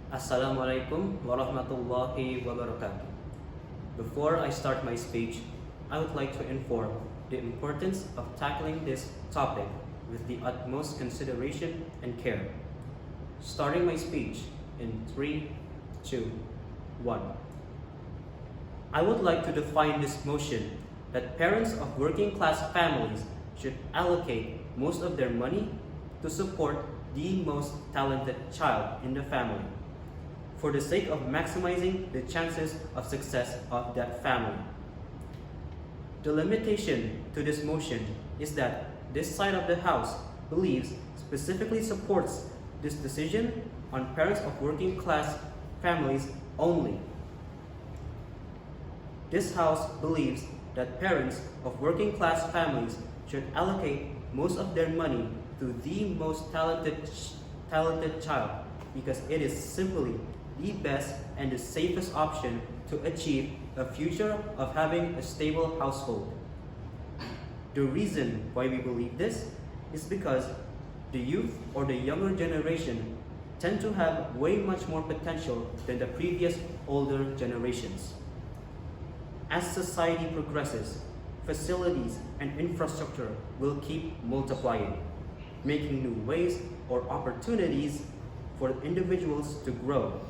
Assalamualaikum warahmatullahi wabarakatuh. Before I start my speech, I would like to inform the importance of tackling this topic with the utmost consideration and care. Starting my speech in 3, 2, 1. I would like to define this motion that parents of working class families should allocate most of their money to support the most talented child in the family, for the sake of maximizing the chances of success of that family. The limitation to this motion is that this side of the House believes specifically supports this decision on parents of working class families only. This House believes that parents of working class families should allocate most of their money to the most talented child because it is simply the best and the safest option to achieve a future of having a stable household. The reason why we believe this is because the youth or the younger generation tend to have way much more potential than the previous older generations. As society progresses, facilities and infrastructure will keep multiplying, making new ways or opportunities for individuals to grow.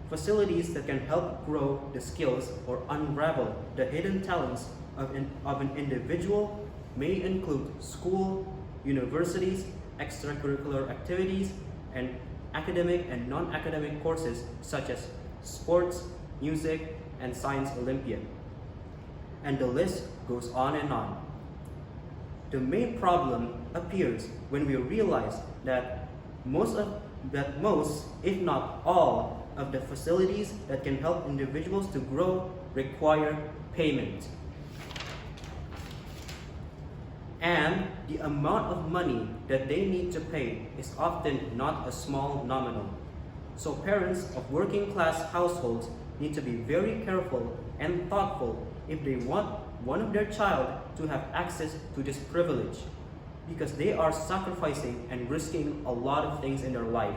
Facilities that can help grow the skills or unravel the hidden talents of an individual may include school, universities, extracurricular activities, and academic and non-academic courses such as sports, music, and science Olympiad. And the list goes on and on. The main problem appears when we realize that most, if not all, of the facilities that can help individuals to grow require payment. And the amount of money that they need to pay is often not a small nominal. So parents of working class households need to be very careful and thoughtful if they want one of their child to have access to this privilege, because they are sacrificing and risking a lot of things in their life.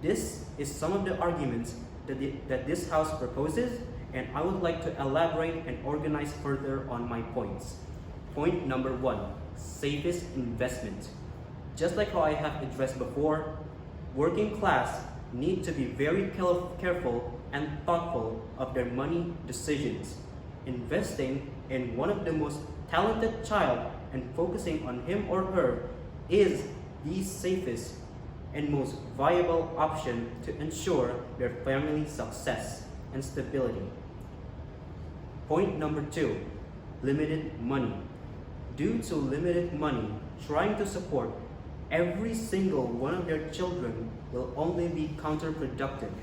This is some of the arguments that this House proposes, and I would like to elaborate and organize further on my points. Point number 1, safest investment. Just like how I have addressed before, working class need to be very careful and thoughtful of their money decisions. Investing in one of the most talented child and focusing on him or her is the safest and most viable option to ensure their family success and stability. Point number 2, limited money. Due to limited money, trying to support every single one of their children will only be counterproductive,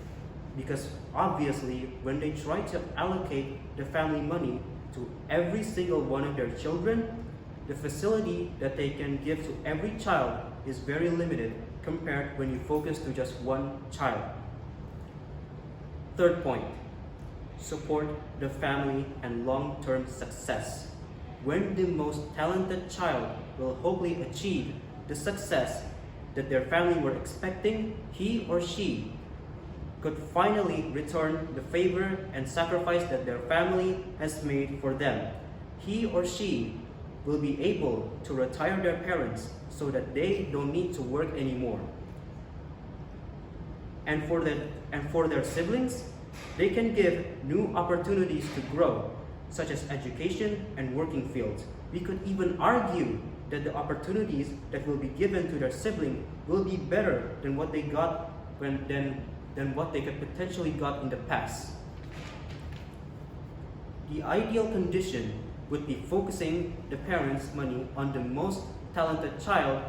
because obviously when they try to allocate the family money to every single one of their children, the facility that they can give to every child is very limited compared when you focus to just one child. Third point, support the family and long-term success. When the most talented child will hopefully achieve the success that their family were expecting, he or she could finally return the favor and sacrifice that their family has made for them. He or she will be able to retire their parents so that they don't need to work anymore. And for their siblings, they can give new opportunities to grow, such as education and working fields. We could even argue that the opportunities that will be given to their sibling will be better than what they got than what they could potentially got in the past. The ideal condition would be focusing the parents' money on the most talented child,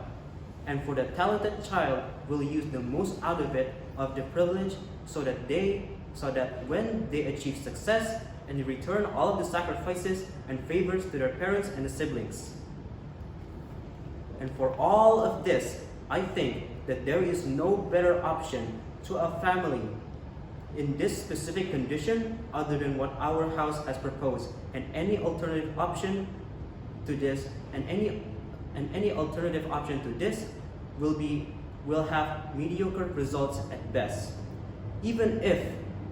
and for the talented child will use the most out of it, of the privilege, so that when they achieve success and they return all of the sacrifices and favors to their parents and the siblings. And for all of this, I think that there is no better option to a family in this specific condition other than what our House has proposed, and any alternative option to this will have mediocre results at best. Even if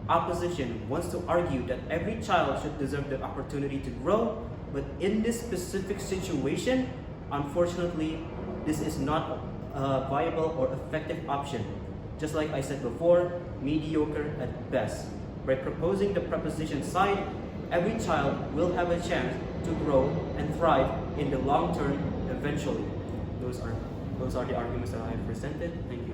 opposition wants to argue that every child should deserve the opportunity to grow, but in this specific situation, unfortunately, this is not a viable or effective option. Just like I said before, mediocre at best. By proposing the preposition side, every child will have a chance to grow and thrive in the long term eventually. Those are the arguments that I have presented. Thank you.